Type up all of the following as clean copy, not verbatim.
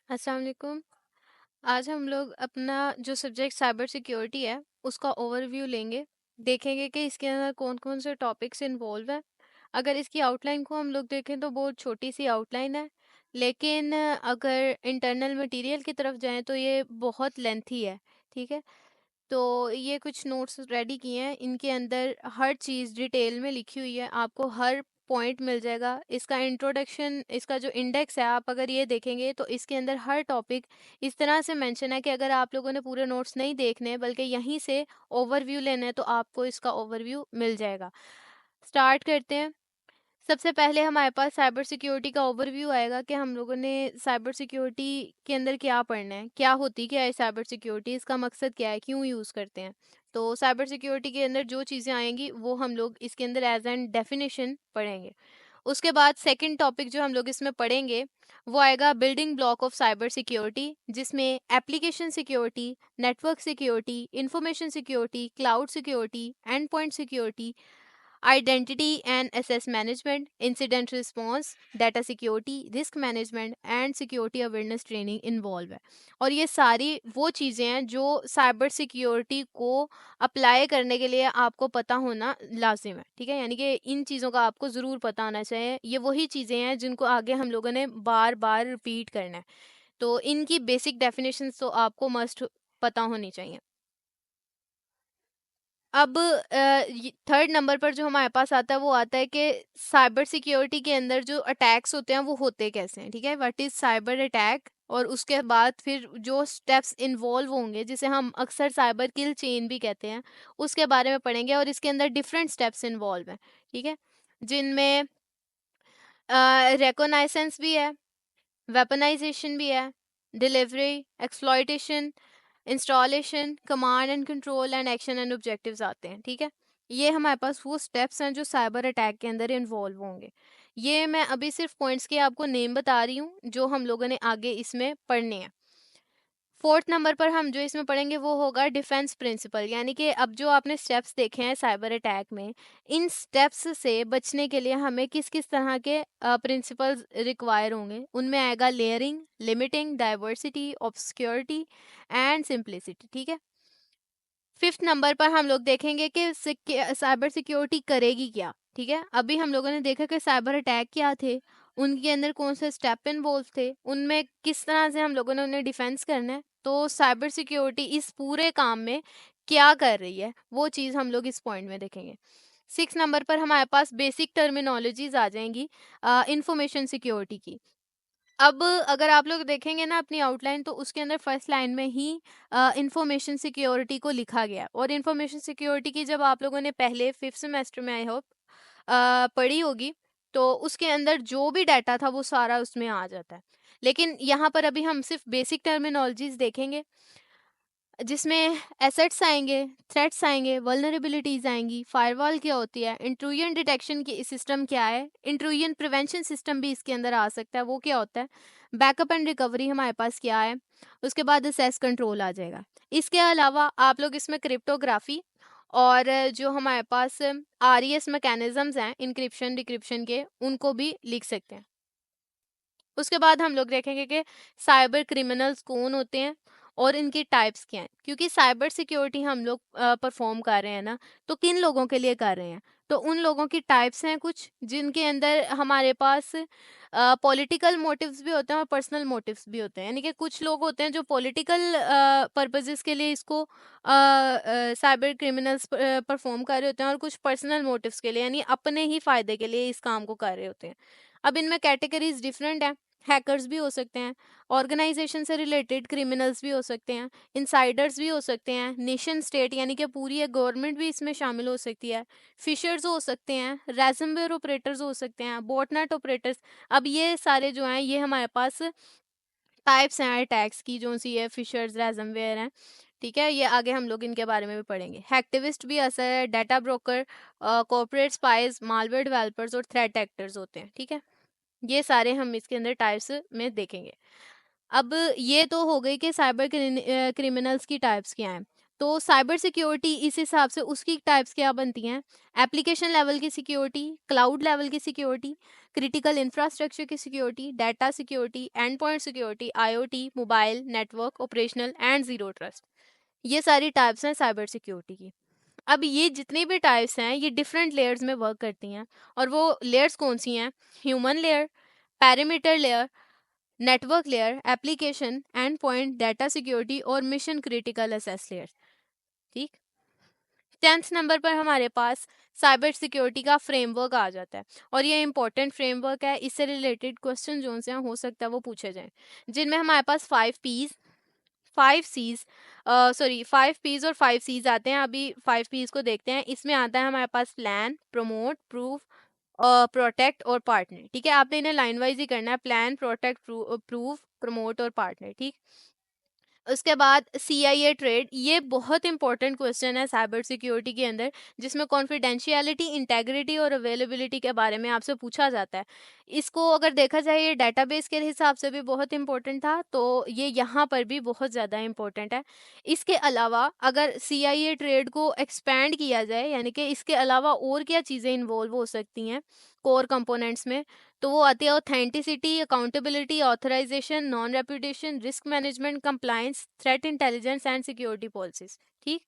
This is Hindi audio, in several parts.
अस्सलाम वालेकुम। आज हम लोग अपना जो सब्जेक्ट साइबर सिक्योरिटी है उसका ओवरव्यू लेंगे। देखेंगे कि इसके अंदर कौन कौन से टॉपिक्स इन्वॉल्व है। अगर इसकी आउटलाइन को हम लोग देखें तो बहुत छोटी सी आउटलाइन है, लेकिन अगर इंटरनल मटेरियल की तरफ जाएं तो ये बहुत लेंथी है। ठीक है, तो ये कुछ नोट्स रेडी किए हैं, इनके अंदर हर चीज़ डिटेल में लिखी हुई है, आपको हर पॉइंट मिल जाएगा। इसका इंट्रोडक्शन, इसका जो इंडेक्स है, आप अगर ये देखेंगे तो इसके अंदर हर टॉपिक इस तरह से मेंशन है कि अगर आप लोगों ने पूरे नोट्स नहीं देखने बल्कि यहीं से ओवरव्यू लेना है तो आपको इसका ओवरव्यू मिल जाएगा। स्टार्ट करते हैं। सबसे पहले हमारे पास साइबर सिक्योरिटी का ओवरव्यू आएगा कि हम लोगों ने साइबर सिक्योरिटी के अंदर क्या पढ़ना है, क्या होती क्या है साइबर सिक्योरिटी, इसका मकसद क्या है, क्यों यूज़ करते हैं। तो साइबर सिक्योरिटी के अंदर जो चीज़ें आएंगी वो हम लोग इसके अंदर एज एन डेफिनेशन पढ़ेंगे। उसके बाद सेकंड टॉपिक जो हम लोग इसमें पढ़ेंगे वो आएगा building block of cyber security, जिसमें application security, network security, information security, cloud security, endpoint security, identity and access management, incident response, data security, risk management and security awareness training involve है। और ये सारी वो चीज़ें हैं जो साइबर सिक्योरिटी को अप्लाई करने के लिए आपको पता होना लाजिम है। ठीक है, यानी कि इन चीज़ों का आपको ज़रूर पता होना चाहिए। ये वही चीज़ें हैं जिनको आगे हम लोगों ने बार बार रिपीट करना है, तो इनकी बेसिक डेफिनेशंस तो आपको मस्ट पता होनी चाहिए। अब थर्ड नंबर पर जो हमारे पास आता है वो आता है कि साइबर सिक्योरिटी के अंदर जो अटैक्स होते हैं वो होते कैसे हैं। ठीक है, व्हाट इज साइबर अटैक, और उसके बाद फिर जो स्टेप्स इन्वॉल्व होंगे जिसे हम अक्सर साइबर किल चेन भी कहते हैं, उसके बारे में पढ़ेंगे। और इसके अंदर डिफरेंट स्टेप्स इन्वॉल्व हैं। ठीक है, जिनमें रेकोनाइसेंस भी है, वेपनाइजेशन भी है, delivery, exploitation, installation, command and control and action and objectives आते हैं। ठीक है, ये हमारे पास वो स्टेप्स हैं जो साइबर अटैक के अंदर इन्वॉल्व होंगे। ये मैं अभी सिर्फ पॉइंट्स के आपको नेम बता रही हूँ जो हम लोगों ने आगे इसमें पढ़ने हैं। फोर्थ नंबर पर हम जो इसमें पढ़ेंगे वो होगा डिफेंस प्रिंसिपल, यानी कि अब जो आपने स्टेप्स देखे हैं साइबर अटैक में, इन स्टेप्स से बचने के लिए हमें किस किस तरह के प्रिंसिपल्स रिक्वायर होंगे। उनमें आएगा layering, limiting, diversity, obscurity and simplicity. ठीक है, फिफ्थ नंबर पर हम लोग देखेंगे कि साइबर सिक्योरिटी करेगी क्या। ठीक है, अभी हम लोगों ने देखा कि साइबर अटैक क्या थे, उनके अंदर कौन से स्टेप इन्वॉल्व थे, उनमें किस तरह से हम लोगों ने उन्हें डिफेंस करना है। तो साइबर सिक्योरिटी इस पूरे काम में क्या कर रही है वो चीज़ हम लोग इस पॉइंट में देखेंगे। सिक्स नंबर पर हमारे पास बेसिक टर्मिनोलॉजीज आ जाएंगी इंफॉर्मेशन सिक्योरिटी की। अब अगर आप लोग देखेंगे ना अपनी आउटलाइन, तो उसके अंदर फर्स्ट लाइन में ही इंफॉर्मेशन सिक्योरिटी को लिखा गया। और इंफॉर्मेशन सिक्योरिटी की जब आप लोगों ने पहले फिफ्थ सेमेस्टर में आई होप पढ़ी होगी, तो उसके अंदर जो भी डाटा था वो सारा उसमें आ जाता है। लेकिन यहाँ पर अभी हम सिर्फ बेसिक टर्मिनोलॉजीज देखेंगे, जिसमें एसेट्स आएंगे, थ्रेट्स आएंगे, वल्नरेबिलिटीज आएंगी, फायरवॉल क्या होती है, इंट्रूजन डिटेक्शन की सिस्टम क्या है, इंट्रूजन प्रिवेंशन सिस्टम भी इसके अंदर आ सकता है, वो क्या होता है, बैकअप एंड रिकवरी हमारे पास क्या है, उसके बाद असेस कंट्रोल आ जाएगा। इसके अलावा आप लोग इसमें क्रिप्टोग्राफी और जो हमारे पास आरईएस मैकेनिज्म्स हैं इंक्रिप्शन डिक्रिप्शन के, उनको भी लिख सकते हैं। उसके बाद हम लोग देखेंगे कि साइबर क्रिमिनल्स कौन होते हैं और इनकी टाइप्स क्या हैं, क्योंकि साइबर सिक्योरिटी हम लोग परफॉर्म कर रहे हैं ना, तो किन लोगों के लिए कर रहे हैं। तो उन लोगों की टाइप्स हैं कुछ, जिनके अंदर हमारे पास पॉलिटिकल मोटिव्स भी होते हैं और पर्सनल मोटिव्स भी होते हैं। यानी कि कुछ लोग होते हैं जो पॉलिटिकल पर्पसेस के लिए इसको साइबर क्रिमिनल्स परफॉर्म कर रहे होते हैं, और कुछ पर्सनल मोटिव्स के लिए यानी अपने ही फायदे के लिए इस काम को कर रहे होते हैं। अब इनमें कैटेगरीज डिफरेंट है। हैकर्स भी हो सकते हैं, ऑर्गेनाइजेशन से रिलेटेड क्रिमिनल्स भी हो सकते हैं, इनसाइडर्स भी हो सकते हैं, नेशन स्टेट यानी कि पूरी एक गवर्नमेंट भी इसमें शामिल हो सकती है, फिशर्स हो सकते हैं, रैंसमवेयर ऑपरेटर्स हो सकते हैं, बॉटनेट ऑपरेटर्स। अब ये सारे जो हैं ये हमारे पास टाइप्स हैं अटैक्स की, जो सी है फिशर्स, रैंसमवेयर हैं। ठीक है, ये आगे हम लोग इनके बारे में भी पढ़ेंगे। हैक्टिविस्ट भी असर है, data broker, corporate spies, malware developers और थ्रेट एक्टर्स होते हैं। ठीक है, ये सारे हम इसके अंदर टाइप्स में देखेंगे। अब ये तो हो गई कि साइबर क्रिमिनल्स की टाइप्स क्या हैं। तो साइबर सिक्योरिटी इस हिसाब से उसकी टाइप्स क्या बनती हैं, एप्लीकेशन लेवल की सिक्योरिटी, क्लाउड लेवल की सिक्योरिटी, क्रिटिकल इंफ्रास्ट्रक्चर की security, data security, endpoint security, IoT, mobile network, operational and zero trust. ये सारी टाइप्स हैं साइबर सिक्योरिटी की। अब ये जितनी भी टाइप्स हैं ये डिफरेंट लेयर्स में वर्क करती हैं, और वो लेयर्स कौन सी हैं, human layer, parameter layer, network layer, application, and point, data security और मिशन क्रिटिकल एसेस लेयर। ठीक। 10th नंबर पर हमारे पास साइबर सिक्योरिटी का फ्रेमवर्क आ जाता है, और ये इंपॉर्टेंट फ्रेमवर्क है, इससे रिलेटेड क्वेश्चन जो से हो सकता है वो पूछे जाएं, जिनमें हमारे पास 5 P's, 5 C's, सॉरी 5 P's और 5 C's आते हैं। अभी 5 P's को देखते हैं। इसमें आता है हमारे पास प्लान, प्रमोट, प्रूफ, प्रोटेक्ट और पार्टनर। ठीक है, आपने इन्हें लाइन वाइज ही करना है, प्लान, प्रोटेक्ट, प्रूफ, प्रमोट और पार्टनर। ठीक। उसके बाद CIA ट्रेड, ये बहुत इंपॉर्टेंट क्वेश्चन है साइबर सिक्योरिटी के अंदर, जिसमें कॉन्फिडेंशियलिटी, इंटेग्रिटी और अवेलेबिलिटी के बारे में आपसे पूछा जाता है। इसको अगर देखा जाए ये डेटाबेस के हिसाब से भी बहुत इंपॉर्टेंट था, तो ये यहाँ पर भी बहुत ज़्यादा इंपॉर्टेंट है। इसके अलावा अगर CIA ट्रेड को एक्सपैंड किया जाए, यानी कि इसके अलावा और क्या चीज़ें इन्वॉल्व हो सकती हैं कोर कंपोनेंट्स में, तो वो आती है authenticity, accountability, authorisation, non reputation, risk management, compliance, threat intelligence and security policies. ठीक।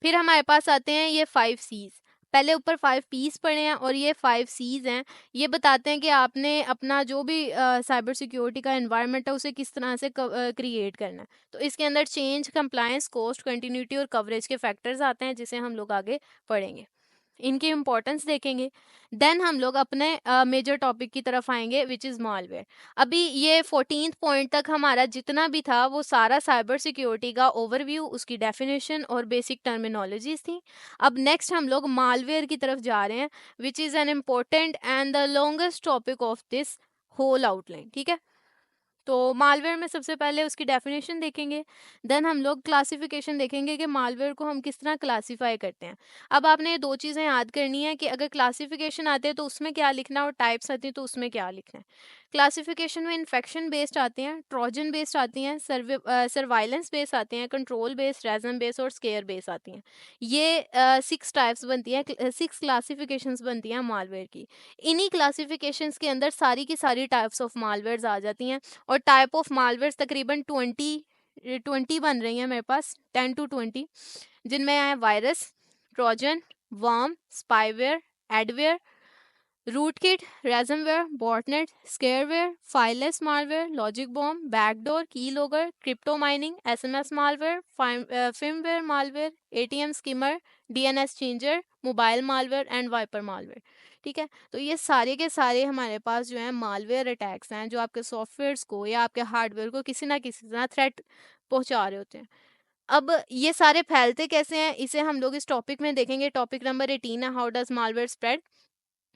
फिर हमारे पास आते हैं ये 5 C's। पहले ऊपर 5 P's पढ़े हैं, और ये 5 C's हैं। ये बताते हैं कि आपने अपना जो भी साइबर सिक्योरिटी का एनवायरनमेंट है उसे किस तरह से क्रिएट करना है। तो इसके अंदर चेंज, कंप्लायंस, कॉस्ट, कंटिन्यूटी और कवरेज के फैक्टर्स आते हैं, जिसे हम लोग आगे पढ़ेंगे, इनकी इंपॉर्टेंस देखेंगे। देन हम लोग अपने मेजर टॉपिक की तरफ आएंगे, विच इज़ मालवेयर। अभी ये 14th पॉइंट तक हमारा जितना भी था वो सारा साइबर सिक्योरिटी का ओवरव्यू, उसकी डेफिनेशन और बेसिक टर्मिनोलॉजीज थी। अब नेक्स्ट हम लोग मालवेयर की तरफ जा रहे हैं, which is an important and the longest topic of this whole outline. ठीक है, तो मालवेयर में सबसे पहले उसकी डेफिनेशन देखेंगे, देन हम लोग क्लासिफिकेशन देखेंगे कि मालवेयर को हम किस तरह क्लासिफाई करते हैं। अब आपने ये दो चीज़ें याद करनी है कि अगर क्लासिफिकेशन आते हैं तो उसमें क्या लिखना है, और टाइप्स आती हैं तो उसमें क्या लिखना है। क्लासिफिकेशन में इन्फेक्शन बेस्ड आते हैं, ट्रोजन बेस्ड आती हैं, सर्वाइलेंस बेस्ड आते हैं, कंट्रोल बेस्ड, रैजम बेस्ड और स्केयर बेस्ड आती हैं। ये 6 टाइप्स बनती हैं, 6 क्लासिफिकेशंस बनती हैं मालवेयर की। इन्हीं क्लासिफिकेशंस के अंदर सारी की सारी टाइप्स ऑफ मालवेयर्स आ जाती हैं, और टाइप ऑफ मालवेयर तकरीबन 20 बन रही हैं मेरे पास, 10 to 20, जिनमें है virus, trojan, worm, spyware, adware, rootkit, ransomware, botnet, scareware, fileless malware, logic bomb, backdoor, keylogger, crypto mining, SMS malware, firmware malware, ATM skimmer, DNS changer, mobile malware and wiper malware. ठीक है, तो ये सारे के सारे हमारे पास जो है मालवेयर अटैक्स हैं, जो आपके सॉफ्टवेयर्स को या आपके हार्डवेयर को किसी ना किसी तरह थ्रेट पहुंचा रहे होते हैं। अब ये सारे फैलते कैसे हैं, इसे हम लोग इस टॉपिक में देखेंगे। टॉपिक नंबर 18 है, हाउ डज मालवेयर स्प्रेड।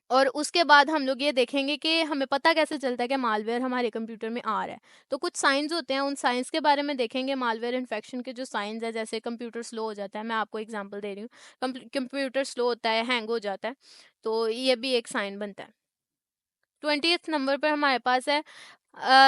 और उसके बाद हम लोग ये देखेंगे कि हमें पता कैसे चलता है कि मालवेयर हमारे कंप्यूटर में आ रहा है। तो कुछ साइंस होते हैं, उन साइंस के बारे में देखेंगे। मालवेयर इन्फेक्शन के जो साइंस है, जैसे कंप्यूटर स्लो हो जाता है, मैं आपको एग्जांपल दे रही हूँ, कंप्यूटर स्लो होता है, हैंग हो जाता है, तो ये भी एक साइन बनता है। 20th नंबर पर हमारे पास है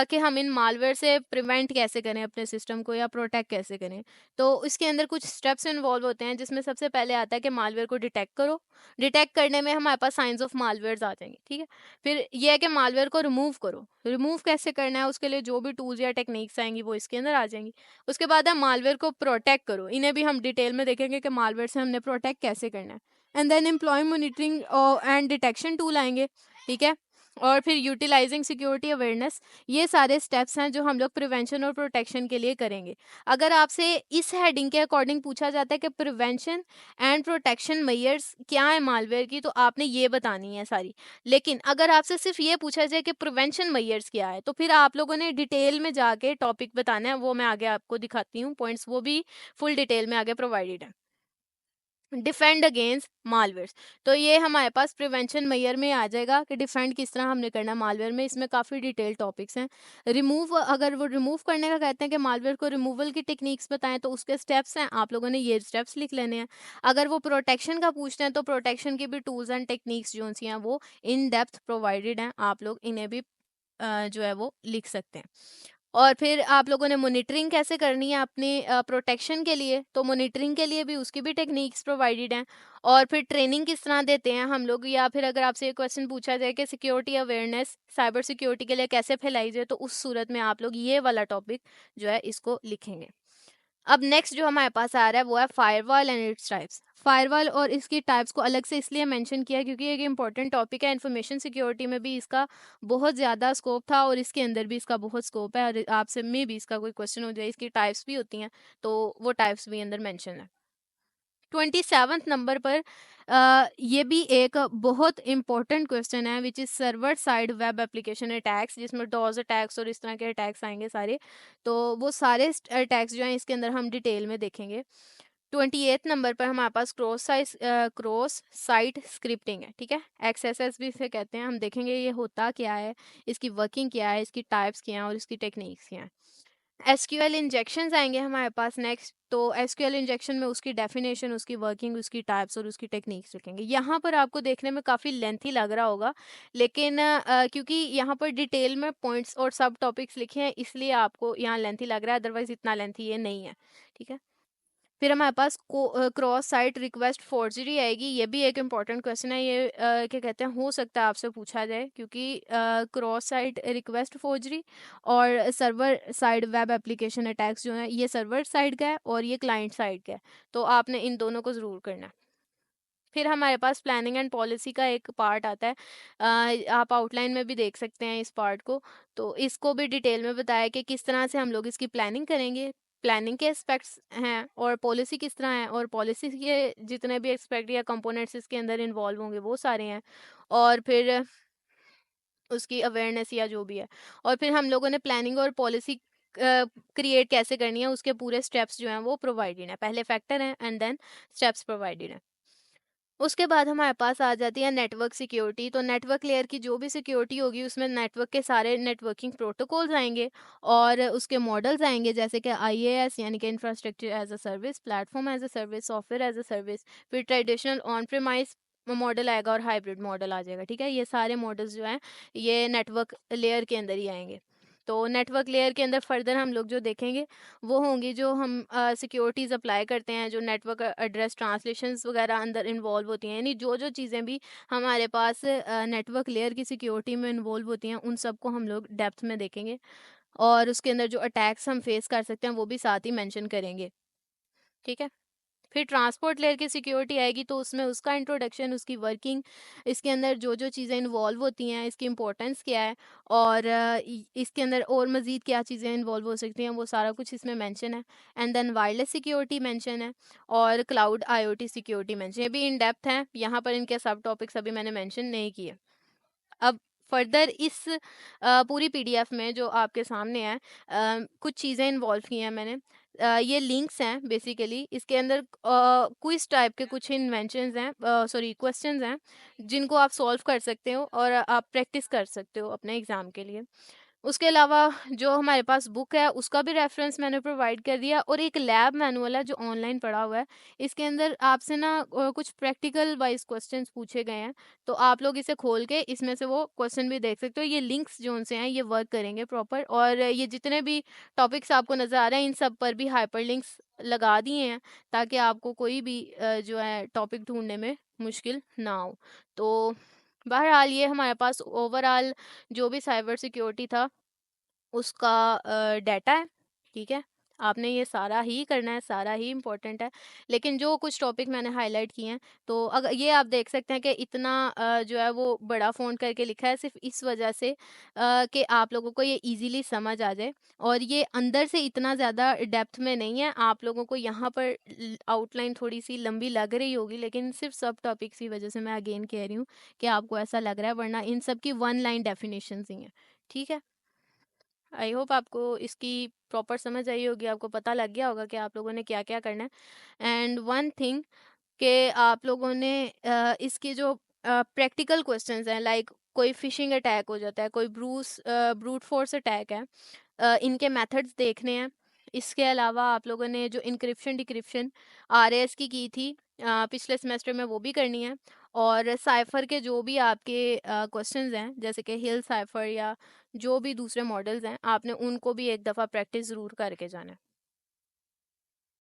कि हम इन मालवेयर से प्रिवेंट कैसे करें अपने सिस्टम को, या प्रोटेक्ट कैसे करें। तो इसके अंदर कुछ स्टेप्स इन्वॉल्व होते हैं, जिसमें सबसे पहले आता है कि मालवेयर को डिटेक्ट करो। डिटेक्ट करने में हमारे पास साइंस ऑफ मालवेयर आ जाएंगे। ठीक है, फिर यह है कि मालवेयर को रिमूव करो। रिमूव कैसे करना है, उसके लिए जो भी टूल्स या टेक्निक्स आएंगी वो इसके अंदर आ जाएंगी। उसके बाद है मालवेयर को प्रोटेक्ट करो। इन्हें भी हम डिटेल में देखेंगे कि मालवेयर से हमने प्रोटेक्ट कैसे करना है। And then employ monitoring and detection tool आएंगे। ठीक है, और फिर यूटिलाइजिंग सिक्योरिटी अवेयरनेस। ये सारे स्टेप्स हैं जो हम लोग प्रिवेंशन और प्रोटेक्शन के लिए करेंगे। अगर आपसे इस हेडिंग के अकॉर्डिंग पूछा जाता है कि प्रिवेंशन एंड प्रोटेक्शन मेजर्स क्या है मालवेयर की, तो आपने ये बतानी है सारी। लेकिन अगर आपसे सिर्फ ये पूछा जाए कि प्रिवेंशन मेजर्स क्या है, तो फिर आप लोगों ने डिटेल में जाके टॉपिक बताना है। वो मैं आगे आपको दिखाती हूँ पॉइंट्स, वो भी फुल डिटेल में आगे प्रोवाइडेड है। डिफेंड अगेंस्ट मालवेयर, तो ये हमारे पास प्रिवेंशन मेजर में आ जाएगा कि डिफेंड किस तरह हमने करना मालवेयर में। इसमें काफ़ी डिटेल टॉपिक्स हैं। रिमूव, अगर वो रिमूव करने का कहते हैं कि मालवेयर को रिमूवल की टेक्निक्स बताएं, तो उसके स्टेप्स हैं, आप लोगों ने ये स्टेप्स लिख लेने हैं। अगर वो प्रोटेक्शन का पूछते हैं, तो प्रोटेक्शन की भी टूल्स एंड टेक्निक्स जो सी हैं वो इन डेप्थ प्रोवाइडेड हैं, आप लोग इन्हें भी जो है वो लिख सकते हैं। और फिर आप लोगों ने मॉनिटरिंग कैसे करनी है अपने प्रोटेक्शन के लिए, तो मॉनिटरिंग के लिए भी उसकी भी टेक्निक्स प्रोवाइडेड हैं। और फिर ट्रेनिंग किस तरह देते हैं हम लोग, या फिर अगर आपसे ये क्वेश्चन पूछा जाए कि सिक्योरिटी अवेयरनेस साइबर सिक्योरिटी के लिए कैसे फैलाई जाए, तो उस सूरत में आप लोग ये वाला टॉपिक जो है इसको लिखेंगे। अब नेक्स्ट जो हमारे पास आ रहा है वो है firewall and its types. Firewall और इसकी टाइप्स को अलग से इसलिए मेंशन किया क्योंकि एक इंपॉर्टेंट टॉपिक है, इन्फॉर्मेशन सिक्योरिटी में भी इसका बहुत ज़्यादा स्कोप था और इसके अंदर भी इसका बहुत स्कोप है, और आपसे में भी इसका कोई क्वेश्चन हो जाए, इसकी टाइप्स भी होती हैं तो वो टाइप्स भी अंदर मेंशन है। 27th नंबर पर ये भी एक बहुत इंपॉर्टेंट क्वेश्चन है which is server side web application attacks, जिसमें डॉज अटैक्स और इस तरह के अटैक्स आएंगे सारे। तो वो सारे अटैक्स जो हैं इसके अंदर हम डिटेल में देखेंगे। 28th नंबर पर हमारे पास क्रॉस साइट स्क्रिप्टिंग है, ठीक है, XSS भी इसे कहते हैं। हम देखेंगे ये होता क्या है, इसकी वर्किंग क्या है, इसकी टाइप्स क्या हैं और इसकी टेक्निक्स क्या हैं। एसक्यूएल इंजेक्शंस आएंगे हमारे पास नेक्स्ट। तो एसक्यूएल इंजेक्शन में उसकी डेफिनेशन, उसकी वर्किंग, उसकी टाइप्स और उसकी टेक्निक्स लिखेंगे। यहाँ पर आपको देखने में काफ़ी लेंथी लग रहा होगा, लेकिन क्योंकि यहाँ पर डिटेल में पॉइंट्स और सब टॉपिक्स लिखे हैं इसलिए आपको यहाँ लेंथी लग रहा है, अदरवाइज इतना लेंथी ये नहीं है, ठीक है। फिर हमारे पास क्रॉस साइट रिक्वेस्ट फोर्जरी आएगी। ये भी एक इम्पॉर्टेंट क्वेश्चन है, ये क्या कहते हैं, हो सकता है आपसे पूछा जाए, क्योंकि क्रॉस साइट रिक्वेस्ट फोर्जरी और server side web application attacks जो है ये सर्वर साइड का है और ये क्लाइंट साइड का है, तो आपने इन दोनों को ज़रूर करना है। फिर हमारे पास प्लानिंग एंड पॉलिसी का एक पार्ट आता है, आप आउटलाइन में भी देख सकते हैं इस पार्ट को। तो इसको भी डिटेल में बताया कि किस तरह से हम लोग इसकी प्लानिंग करेंगे, प्लानिंग के एस्पेक्ट्स हैं और पॉलिसी किस तरह है, और पॉलिसी के जितने भी एस्पेक्ट या कंपोनेंट्स इसके अंदर इन्वॉल्व होंगे वो सारे हैं, और फिर उसकी अवेयरनेस या जो भी है। और फिर हम लोगों ने प्लानिंग और पॉलिसी क्रिएट कैसे करनी है उसके पूरे स्टेप्स जो हैं वो प्रोवाइडेड हैं, पहले फैक्टर हैं एंड देन स्टेप्स प्रोवाइडेड हैं। उसके बाद हमारे पास आ जाती है नेटवर्क सिक्योरिटी। तो नेटवर्क लेयर की जो भी सिक्योरिटी होगी उसमें नेटवर्क के सारे नेटवर्किंग प्रोटोकॉल्स आएंगे और उसके मॉडल्स आएंगे, जैसे कि IaaS यानी कि infrastructure as a service, platform as a service, software as a service. फिर ट्रेडिशनल ऑन प्रेमाइज मॉडल आएगा और हाइब्रिड मॉडल आ जाएगा, ठीक है। ये सारे मॉडल्स जो हैं ये नेटवर्क लेयर के अंदर ही आएंगे। तो नेटवर्क लेयर के अंदर फर्दर हम लोग जो देखेंगे वो होंगी जो हम सिक्योरिटीज़ अप्लाई करते हैं, जो नेटवर्क एड्रेस ट्रांसलेशंस वगैरह अंदर इन्वॉल्व होती हैं, यानी जो जो चीज़ें भी हमारे पास नेटवर्क लेयर की सिक्योरिटी में इन्वॉल्व होती हैं उन सबको हम लोग डेप्थ में देखेंगे। और उसके अंदर जो अटैक्स हम फेस कर सकते हैं वो भी साथ ही मेंशन करेंगे, ठीक है। फिर ट्रांसपोर्ट लेयर की सिक्योरिटी आएगी तो उसमें उसका इंट्रोडक्शन, उसकी वर्किंग, इसके अंदर जो जो चीज़ें इन्वॉल्व होती हैं, इसकी इंपॉर्टेंस क्या है, और इसके अंदर और मज़ीद क्या चीज़ें इन्वॉल्व हो सकती हैं वो सारा कुछ इसमें मेंशन है। And then wireless security mention है और क्लाउड IoT सिक्योरिटी मेंशन, ये भी इन डेप्थ है, यहाँ पर इनके सब टॉपिक्स अभी मैंने मेंशन नहीं किए। अब फर्दर इस पूरी PDF में जो आपके सामने है कुछ चीज़ें इन्वॉल्व की हैं मैंने। ये लिंक्स हैं बेसिकली, इसके अंदर क्विज टाइप के कुछ इन्वेंशंस हैं, सॉरी क्वेश्चंस हैं जिनको आप सॉल्व कर सकते हो और आप प्रैक्टिस कर सकते हो अपने एग्ज़ाम के लिए। उसके अलावा जो हमारे पास बुक है उसका भी रेफरेंस मैंने प्रोवाइड कर दिया, और एक लैब मैनुअल है जो ऑनलाइन पड़ा हुआ है। इसके अंदर आपसे ना कुछ प्रैक्टिकल वाइज क्वेश्चंस पूछे गए हैं, तो आप लोग इसे खोल के इसमें से वो क्वेश्चन भी देख सकते हो। ये लिंक्स जो उनसे हैं ये वर्क करेंगे प्रॉपर, और ये जितने भी टॉपिक्स आपको नज़र आ रहे हैं इन सब पर भी हाइपर लिंक्स लगा दिए हैं ताकि आपको कोई भी जो है टॉपिक ढूंढने में मुश्किल ना हो। तो बहरहाल ये हमारे पास ओवरऑल जो भी साइबर सिक्योरिटी था उसका डाटा है, ठीक है। आपने ये सारा ही करना है, सारा ही इम्पोर्टेंट है, लेकिन जो कुछ टॉपिक मैंने हाईलाइट किए हैं तो अगर ये आप देख सकते हैं कि इतना जो है वो बड़ा फ़ॉन्ट करके लिखा है सिर्फ इस वजह से कि आप लोगों को ये इजीली समझ आ जाए, और ये अंदर से इतना ज़्यादा डेप्थ में नहीं है। आप लोगों को यहाँ पर आउटलाइन थोड़ी सी लंबी लग रही होगी, लेकिन सिर्फ सब टॉपिक्स की वजह से मैं अगेन कह रही हूँ कि आपको ऐसा लग रहा है, वरना इन सब की वन लाइन डेफिनेशंस ही हैं, ठीक है। आई होप आपको इसकी प्रॉपर समझ आई होगी, आपको पता लग गया होगा कि आप लोगों ने क्या क्या करना है। एंड वन थिंग कि आप लोगों ने इसके जो प्रैक्टिकल क्वेश्चंस हैं, लाइक कोई फिशिंग अटैक हो जाता है, कोई ब्रूट फोर्स अटैक है, इनके मेथड्स देखने हैं। इसके अलावा आप लोगों ने जो इंक्रिप्शन डिक्रिप्शन RAS की थी पिछले सेमेस्टर में वो भी करनी है। और साइफर के जो भी आपके क्वेश्चंस हैं, जैसे कि हिल साइफर या जो भी दूसरे मॉडल्स हैं, आपने उनको भी एक दफ़ा प्रैक्टिस ज़रूर करके जाना है।